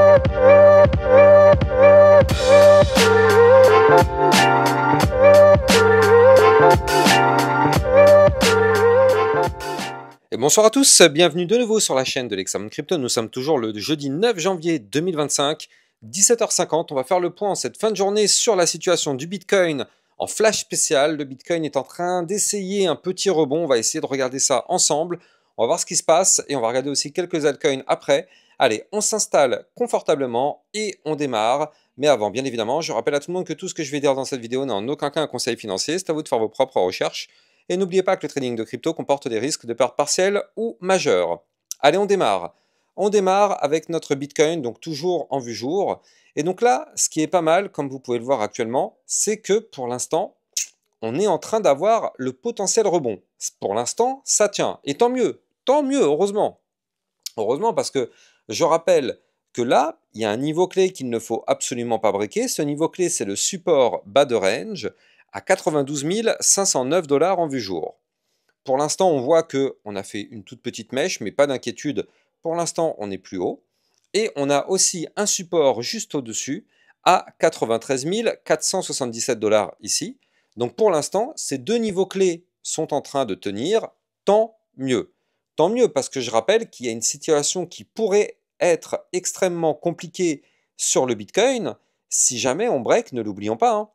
Et bonsoir à tous, bienvenue de nouveau sur la chaîne de l'Hexamone Crypto. Nous sommes toujours le jeudi 9 janvier 2025, 17h50. On va faire le point en cette fin de journée sur la situation du Bitcoin en flash spécial. Le Bitcoin est en train d'essayer un petit rebond. On va essayer de regarder ça ensemble. On va voir ce qui se passe et on va regarder aussi quelques altcoins après. Allez, on s'installe confortablement et on démarre. Mais avant, bien évidemment, je rappelle à tout le monde que tout ce que je vais dire dans cette vidéo n'est en aucun cas un conseil financier. C'est à vous de faire vos propres recherches. Et n'oubliez pas que le trading de crypto comporte des risques de perte partielle ou majeure. Allez, on démarre. On démarre avec notre Bitcoin, donc toujours en vue jour. Et donc là, ce qui est pas mal, comme vous pouvez le voir actuellement, c'est que pour l'instant, on est en train d'avoir le potentiel rebond. Pour l'instant, ça tient. Et tant mieux, heureusement. Heureusement parce que je rappelle que là, il y a un niveau clé qu'il ne faut absolument pas breaker. Ce niveau clé, c'est le support bas de range à 92 509 $ en vue jour. Pour l'instant, on voit qu'on a fait une toute petite mèche, mais pas d'inquiétude. Pour l'instant, on est plus haut. Et on a aussi un support juste au-dessus à 93 477 $ ici. Donc pour l'instant, ces deux niveaux clés sont en train de tenir, tant mieux. Tant mieux parce que je rappelle qu'il y a une situation qui pourrait être extrêmement compliquée sur le Bitcoin si jamais on break, ne l'oublions pas, hein.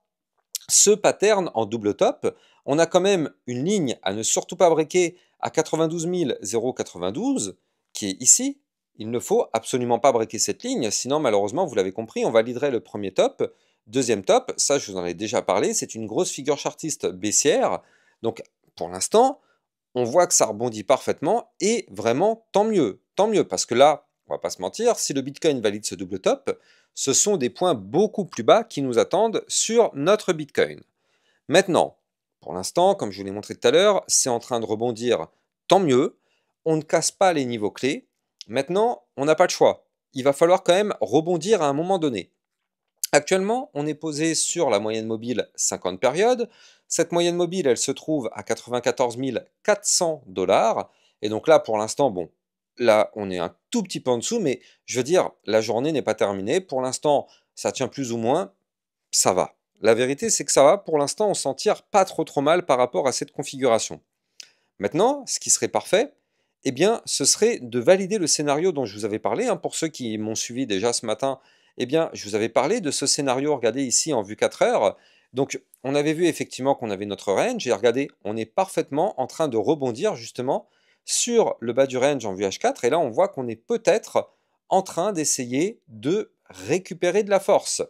Ce pattern en double top, on a quand même une ligne à ne surtout pas breaker à 92 092 qui est ici. Il ne faut absolument pas breaker cette ligne, sinon malheureusement, vous l'avez compris, on validerait le premier top. Deuxième top, ça je vous en ai déjà parlé, c'est une grosse figure chartiste baissière. Donc pour l'instant, on voit que ça rebondit parfaitement et vraiment tant mieux, parce que là, on va pas se mentir, si le Bitcoin valide ce double top, ce sont des points beaucoup plus bas qui nous attendent sur notre Bitcoin. Maintenant, pour l'instant, comme je vous l'ai montré tout à l'heure, c'est en train de rebondir, tant mieux, on ne casse pas les niveaux clés. Maintenant, on n'a pas de choix, il va falloir quand même rebondir à un moment donné. Actuellement, on est posé sur la moyenne mobile 50 périodes. Cette moyenne mobile, elle se trouve à 94 400 $. Et donc là, pour l'instant, bon, là, on est un tout petit peu en dessous, mais je veux dire, la journée n'est pas terminée. Pour l'instant, ça tient plus ou moins, ça va. La vérité, c'est que ça va. Pour l'instant, on s'en tire pas trop mal par rapport à cette configuration. Maintenant, ce qui serait parfait, eh bien, ce serait de valider le scénario dont je vous avais parlé. Hein. Pour ceux qui m'ont suivi déjà ce matin, eh bien, je vous avais parlé de ce scénario, regardez ici en vue 4 heures. Donc, on avait vu effectivement qu'on avait notre range, et regardez, on est parfaitement en train de rebondir justement sur le bas du range en vue H4, et là, on voit qu'on est peut-être en train d'essayer de récupérer de la force.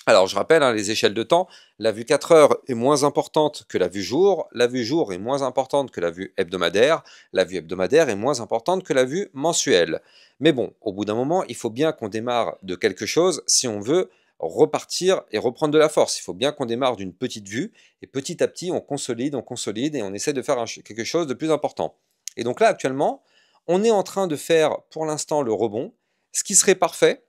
Alors, je rappelle, hein, les échelles de temps, la vue 4 heures est moins importante que la vue jour est moins importante que la vue hebdomadaire est moins importante que la vue mensuelle. Mais bon, au bout d'un moment, il faut bien qu'on démarre de quelque chose si on veut repartir et reprendre de la force. Il faut bien qu'on démarre d'une petite vue, et petit à petit, on consolide, et on essaie de faire quelque chose de plus important. Et donc là, actuellement, on est en train de faire, pour l'instant, le rebond, ce qui serait parfait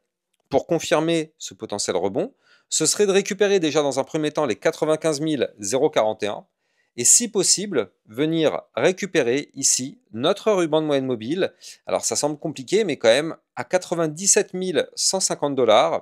pour confirmer ce potentiel rebond, ce serait de récupérer déjà dans un premier temps les 95 041 et si possible, venir récupérer ici notre ruban de moyenne mobile. Alors ça semble compliqué, mais quand même à 97 150 $,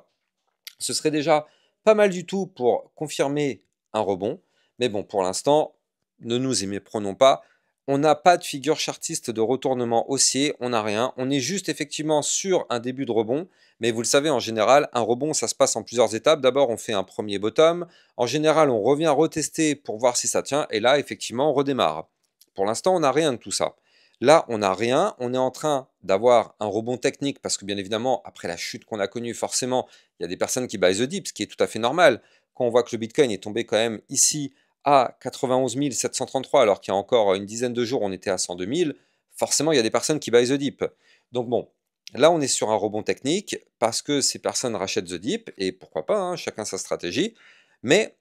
ce serait déjà pas mal du tout pour confirmer un rebond. Mais bon, pour l'instant, ne nous y méprenons pas. On n'a pas de figure chartiste de retournement haussier, on n'a rien. On est juste effectivement sur un début de rebond. Mais vous le savez, en général, un rebond, ça se passe en plusieurs étapes. D'abord, on fait un premier bottom. En général, on revient retester pour voir si ça tient. Et là, effectivement, on redémarre. Pour l'instant, on n'a rien de tout ça. Là, on n'a rien. On est en train d'avoir un rebond technique parce que, bien évidemment, après la chute qu'on a connue, forcément, il y a des personnes qui buy the dip, ce qui est tout à fait normal. Quand on voit que le Bitcoin est tombé quand même ici à 91 733, alors qu'il y a encore une dizaine de jours, on était à 102 000, forcément, il y a des personnes qui buy the dip. Donc bon, là, on est sur un rebond technique parce que ces personnes rachètent the dip, et pourquoi pas, hein, chacun sa stratégie. Mais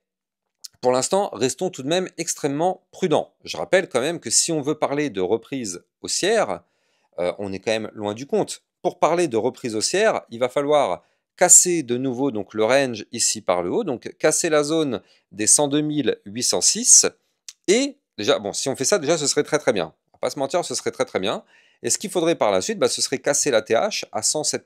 pour l'instant, restons tout de même extrêmement prudents. Je rappelle quand même que si on veut parler de reprise haussière, on est quand même loin du compte. Pour parler de reprise haussière, il va falloir casser de nouveau donc le range ici par le haut, donc casser la zone des 102 806, et déjà, bon, si on fait ça, déjà, ce serait très bien. On va pas se mentir, ce serait très bien. Et ce qu'il faudrait par la suite, bah, ce serait casser la TH à 107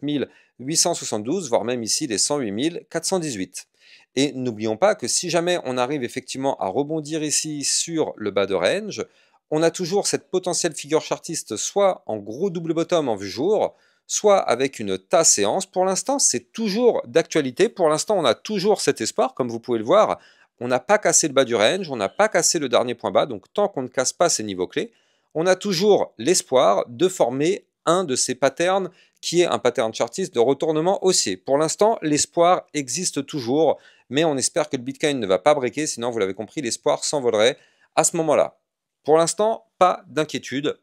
872, voire même ici les 108 418. Et n'oublions pas que si jamais on arrive effectivement à rebondir ici sur le bas de range, on a toujours cette potentielle figure chartiste soit en gros double bottom en vue jour, soit avec une tasse séance. Pour l'instant, c'est toujours d'actualité. Pour l'instant, on a toujours cet espoir, comme vous pouvez le voir. On n'a pas cassé le bas du range, on n'a pas cassé le dernier point bas. Donc, tant qu'on ne casse pas ces niveaux clés, on a toujours l'espoir de former un de ces patterns qui est un pattern chartiste de retournement haussier. Pour l'instant, l'espoir existe toujours, mais on espère que le Bitcoin ne va pas breaker, sinon, vous l'avez compris, l'espoir s'envolerait à ce moment-là. Pour l'instant, pas d'inquiétude.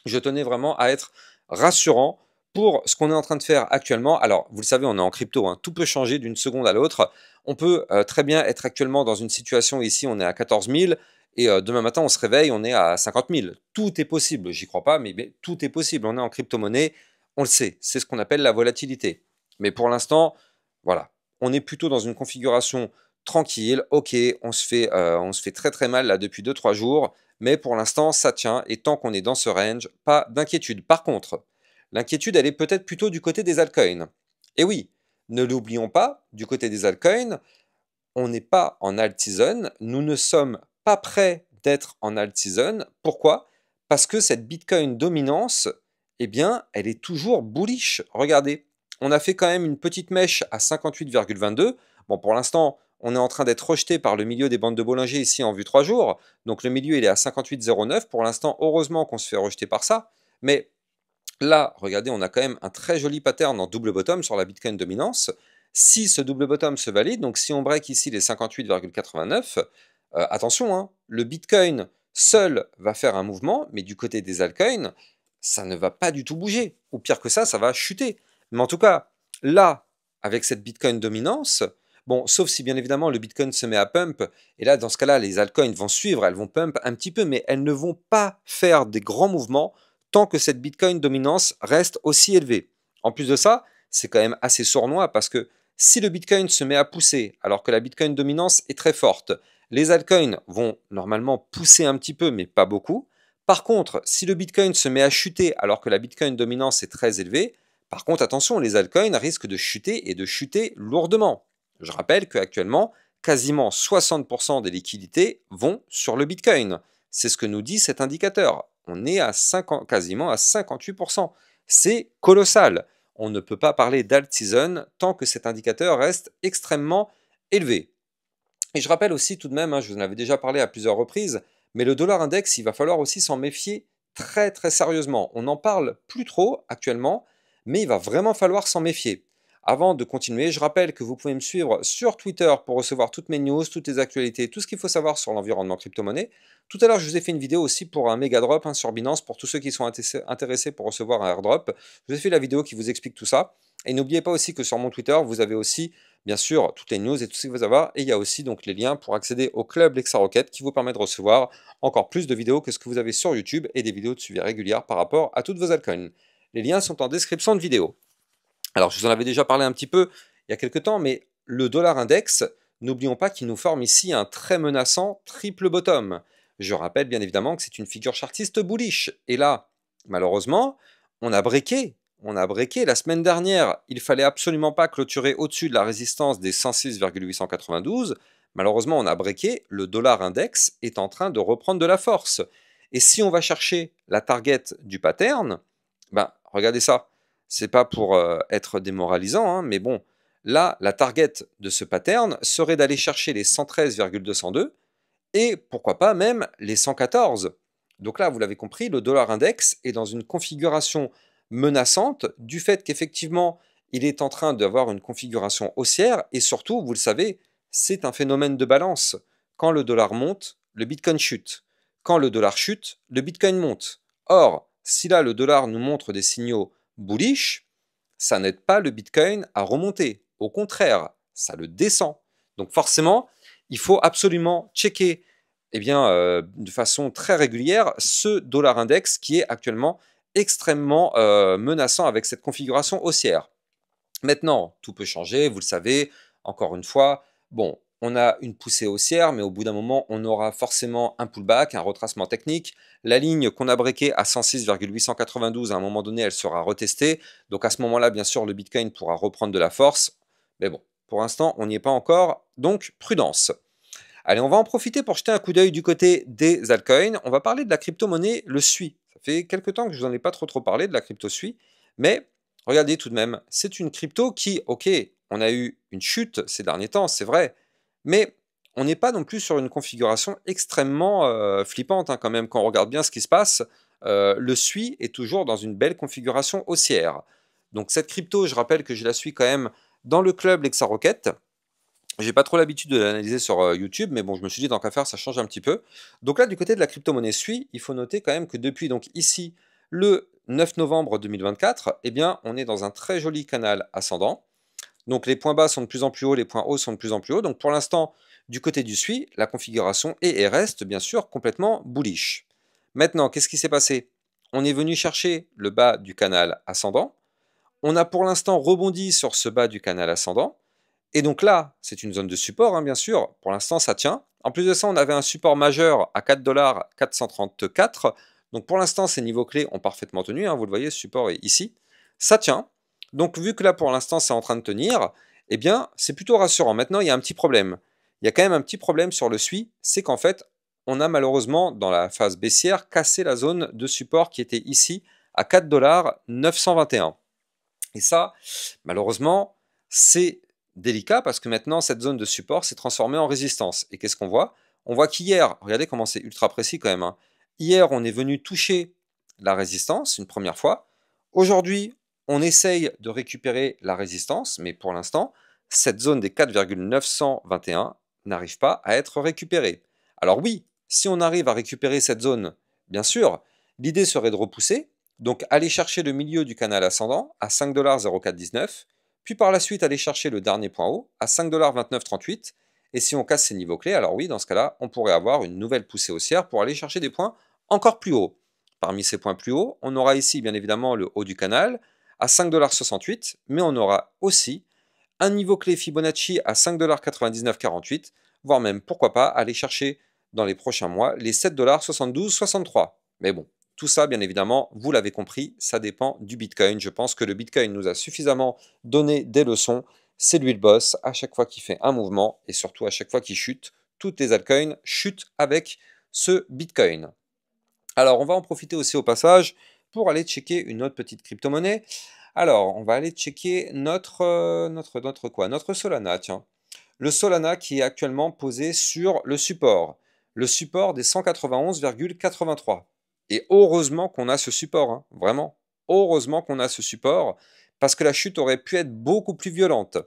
Je tenais vraiment à être rassurant pour ce qu'on est en train de faire actuellement. Alors, vous le savez, on est en crypto, hein, tout peut changer d'une seconde à l'autre. On peut très bien être actuellement dans une situation ici, on est à 14 000, et demain matin, on se réveille, on est à 50 000. Tout est possible, j'y crois pas, mais tout est possible. On est en crypto-monnaie, on le sait, c'est ce qu'on appelle la volatilité. Mais pour l'instant, voilà, on est plutôt dans une configuration tranquille. Ok, on se fait très très mal là depuis 2-3 jours, mais pour l'instant, ça tient, et tant qu'on est dans ce range, pas d'inquiétude. Par contre, l'inquiétude, elle est peut-être plutôt du côté des altcoins. Et oui, ne l'oublions pas, du côté des altcoins, on n'est pas en alt season, nous ne sommes pas prêts d'être en alt season. Pourquoi? Parce que cette Bitcoin dominance, eh bien, elle est toujours bullish. Regardez, on a fait quand même une petite mèche à 58,22. Bon, pour l'instant, on est en train d'être rejeté par le milieu des bandes de Bollinger ici en vue 3 jours. Donc le milieu, il est à 58,09. Pour l'instant, heureusement qu'on se fait rejeter par ça. Mais là, regardez, on a quand même un très joli pattern en double bottom sur la Bitcoin dominance. Si ce double bottom se valide, donc si on break ici les 58,89, attention, hein, le Bitcoin seul va faire un mouvement, mais du côté des altcoins, ça ne va pas du tout bouger. Ou pire que ça va chuter. Mais en tout cas, là, avec cette Bitcoin dominance, bon, sauf si bien évidemment le Bitcoin se met à pump, et là, dans ce cas-là, les altcoins vont suivre, elles vont pump un petit peu, mais elles ne vont pas faire des grands mouvements tant que cette Bitcoin dominance reste aussi élevée. En plus de ça, c'est quand même assez sournois parce que si le Bitcoin se met à pousser alors que la Bitcoin dominance est très forte, les altcoins vont normalement pousser un petit peu mais pas beaucoup. Par contre, si le Bitcoin se met à chuter alors que la Bitcoin dominance est très élevée, par contre attention, les altcoins risquent de chuter et de chuter lourdement. Je rappelle qu'actuellement, quasiment 60% des liquidités vont sur le Bitcoin. C'est ce que nous dit cet indicateur. On est à quasiment à 58%. C'est colossal. On ne peut pas parler d'alt season tant que cet indicateur reste extrêmement élevé. Et je rappelle aussi tout de même, hein, je vous en avais déjà parlé à plusieurs reprises, mais le dollar index, il va falloir aussi s'en méfier très très sérieusement. On n'en parle plus trop actuellement, mais il va vraiment falloir s'en méfier. Avant de continuer, je rappelle que vous pouvez me suivre sur Twitter pour recevoir toutes mes news, toutes les actualités, tout ce qu'il faut savoir sur l'environnement crypto-monnaie. Tout à l'heure, je vous ai fait une vidéo aussi pour un méga drop, hein, sur Binance pour tous ceux qui sont intéressés pour recevoir un airdrop. Je vous ai fait la vidéo qui vous explique tout ça. Et n'oubliez pas aussi que sur mon Twitter, vous avez aussi bien sûr toutes les news et tout ce qu'il faut savoir. Et il y a aussi donc les liens pour accéder au club Lexa Rocket qui vous permet de recevoir encore plus de vidéos que ce que vous avez sur YouTube et des vidéos de suivi régulières par rapport à toutes vos altcoins. Les liens sont en description de vidéo. Alors, je vous en avais déjà parlé un petit peu il y a quelques temps, mais le dollar index, n'oublions pas qu'il nous forme ici un très menaçant triple bottom. Je rappelle bien évidemment que c'est une figure chartiste bullish. Et là, malheureusement, on a breaké. On a breaké la semaine dernière. Il fallait absolument pas clôturer au-dessus de la résistance des 106,892. Malheureusement, on a breaké. Le dollar index est en train de reprendre de la force. Et si on va chercher la target du pattern, ben, regardez ça. C'est pas pour être démoralisant, hein, mais bon, là, la target de ce pattern serait d'aller chercher les 113,202 et pourquoi pas même les 114. Donc là, vous l'avez compris, le dollar index est dans une configuration menaçante du fait qu'effectivement, il est en train d'avoir une configuration haussière et surtout, vous le savez, c'est un phénomène de balance. Quand le dollar monte, le Bitcoin chute. Quand le dollar chute, le Bitcoin monte. Or, si là, le dollar nous montre des signaux bullish, ça n'aide pas le Bitcoin à remonter. Au contraire, ça le descend. Donc forcément, il faut absolument checker de façon très régulière ce dollar index qui est actuellement extrêmement menaçant avec cette configuration haussière. Maintenant, tout peut changer, vous le savez, encore une fois. Bon, on a une poussée haussière, mais au bout d'un moment, on aura forcément un pullback, un retracement technique. La ligne qu'on a breakée à 106,892, à un moment donné, elle sera retestée. Donc à ce moment-là, bien sûr, le Bitcoin pourra reprendre de la force. Mais bon, pour l'instant, on n'y est pas encore, donc prudence. Allez, on va en profiter pour jeter un coup d'œil du côté des altcoins. On va parler de la crypto-monnaie, le SUI. Ça fait quelques temps que je vous en ai pas trop parlé de la crypto SUI, mais regardez tout de même, c'est une crypto qui, ok, on a eu une chute ces derniers temps, c'est vrai, mais on n'est pas non plus sur une configuration extrêmement flippante hein, quand même. Quand on regarde bien ce qui se passe, le SUI est toujours dans une belle configuration haussière. Donc cette crypto, je rappelle que je la suis quand même dans le club LexaRocket. J'ai pas trop l'habitude de l'analyser sur YouTube, mais bon, je me suis dit, tant qu'à faire, ça change un petit peu. Donc là, du côté de la crypto-monnaie SUI, il faut noter quand même que depuis, donc ici, le 9 novembre 2024, eh bien, on est dans un très joli canal ascendant. Donc les points bas sont de plus en plus hauts, les points hauts sont de plus en plus hauts. Donc pour l'instant, du côté du SUI, la configuration est et reste, bien sûr, complètement bullish. Maintenant, qu'est-ce qui s'est passé? On est venu chercher le bas du canal ascendant. On a pour l'instant rebondi sur ce bas du canal ascendant. Et donc là, c'est une zone de support, hein, bien sûr. Pour l'instant, ça tient. En plus de ça, on avait un support majeur à 4,434 $. Donc pour l'instant, ces niveaux clés ont parfaitement tenu. Hein, vous le voyez, ce support est ici. Ça tient. Donc vu que là, pour l'instant, c'est en train de tenir, eh bien, c'est plutôt rassurant. Maintenant, il y a un petit problème. Il y a quand même un petit problème sur le SUI, c'est qu'en fait, on a malheureusement, dans la phase baissière, cassé la zone de support qui était ici à 4,921 $. Et ça, malheureusement, c'est délicat parce que maintenant, cette zone de support s'est transformée en résistance. Et qu'est-ce qu'on voit? On voit qu'hier, regardez comment c'est ultra précis quand même, hein. Hier, on est venu toucher la résistance une première fois. Aujourd'hui, on essaye de récupérer la résistance, mais pour l'instant, cette zone des 4,921 n'arrive pas à être récupérée. Alors oui, si on arrive à récupérer cette zone, bien sûr, l'idée serait de repousser, donc aller chercher le milieu du canal ascendant à 5,0419 $, puis par la suite aller chercher le dernier point haut à 5,2938 $. Et si on casse ces niveaux clés, alors oui, dans ce cas-là, on pourrait avoir une nouvelle poussée haussière pour aller chercher des points encore plus hauts. Parmi ces points plus hauts, on aura ici bien évidemment le haut du canal à 5,68 $, mais on aura aussi un niveau clé Fibonacci à 5,9948 $, voire même, pourquoi pas, aller chercher dans les prochains mois les 7,7263 $. Mais bon, tout ça, bien évidemment, vous l'avez compris, ça dépend du Bitcoin. Je pense que le Bitcoin nous a suffisamment donné des leçons. C'est lui le boss. À chaque fois qu'il fait un mouvement, et surtout à chaque fois qu'il chute, toutes les altcoins chutent avec ce Bitcoin. Alors, on va en profiter aussi au passage pour aller checker une autre petite crypto-monnaie. Alors, on va aller checker notre Solana, tiens. Le Solana qui est actuellement posé sur le support des 191,83. Et heureusement qu'on a ce support, hein, vraiment. Heureusement qu'on a ce support, parce que la chute aurait pu être beaucoup plus violente.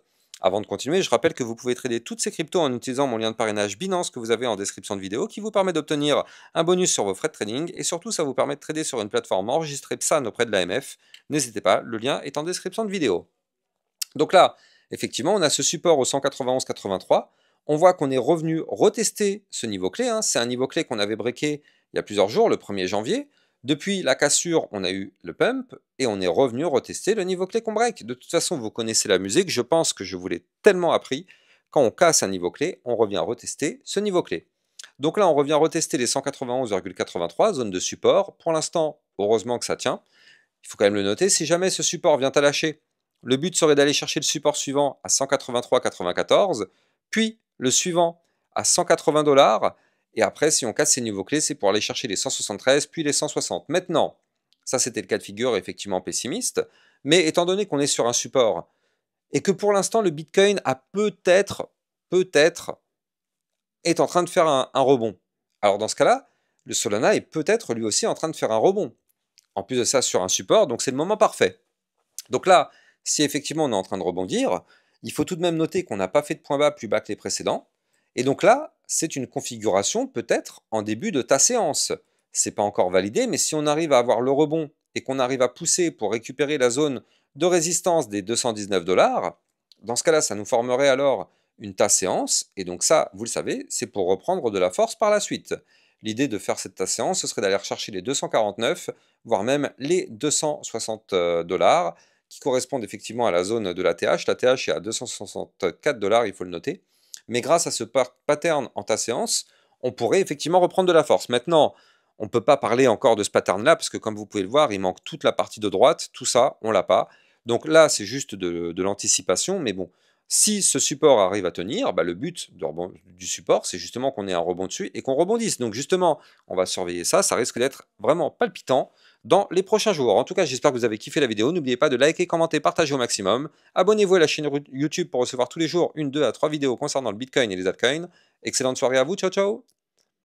Avant de continuer, je rappelle que vous pouvez trader toutes ces cryptos en utilisant mon lien de parrainage Binance que vous avez en description de vidéo, qui vous permet d'obtenir un bonus sur vos frais de trading, et surtout ça vous permet de trader sur une plateforme enregistrée PSAN auprès de l'AMF. N'hésitez pas, le lien est en description de vidéo. Donc là, effectivement, on a ce support au 191,83. On voit qu'on est revenu retester ce niveau clé, hein. C'est un niveau clé qu'on avait breaké il y a plusieurs jours, le 1er janvier. Depuis la cassure, on a eu le pump et on est revenu retester le niveau clé qu'on break. De toute façon, vous connaissez la musique, je pense que je vous l'ai tellement appris. Quand on casse un niveau clé, on revient retester ce niveau clé. Donc là, on revient retester les 191,83, zone de support. Pour l'instant, heureusement que ça tient. Il faut quand même le noter, si jamais ce support vient à lâcher, le but serait d'aller chercher le support suivant à 183,94, puis le suivant à 180 $. Et après, si on casse ces niveaux clés, c'est pour aller chercher les 173, puis les 160. Maintenant, ça c'était le cas de figure effectivement pessimiste, mais étant donné qu'on est sur un support, et que pour l'instant le Bitcoin a peut-être, est en train de faire un rebond. Alors dans ce cas-là, le Solana est peut-être lui aussi en train de faire un rebond. En plus de ça, sur un support, donc c'est le moment parfait. Donc là, si effectivement on est en train de rebondir, il faut tout de même noter qu'on n'a pas fait de point bas plus bas que les précédents. Et donc là, c'est une configuration peut-être en début de ta séance. C'est pas encore validé, mais si on arrive à avoir le rebond et qu'on arrive à pousser pour récupérer la zone de résistance des 219 $, dans ce cas-là, ça nous formerait alors une tasse séance. Et donc ça, vous le savez, c'est pour reprendre de la force par la suite. L'idée de faire cette tasse séance, ce serait d'aller rechercher les 249, voire même les 260 $, qui correspondent effectivement à la zone de la TH. La TH est à 264 $, il faut le noter. mais grâce à ce pattern en ta séance, on pourrait effectivement reprendre de la force. Maintenant, on ne peut pas parler encore de ce pattern-là, parce que comme vous pouvez le voir, il manque toute la partie de droite, tout ça, on l'a pas. Donc là, c'est juste de l'anticipation, mais bon, si ce support arrive à tenir, bah, le but du support, c'est justement qu'on ait un rebond dessus et qu'on rebondisse. Donc justement, on va surveiller ça, ça risque d'être vraiment palpitant dans les prochains jours. En tout cas, j'espère que vous avez kiffé la vidéo. N'oubliez pas de liker, commenter, partager au maximum. Abonnez-vous à la chaîne YouTube pour recevoir tous les jours 1, 2 à 3 vidéos concernant le Bitcoin et les altcoins. Excellente soirée à vous, ciao ciao!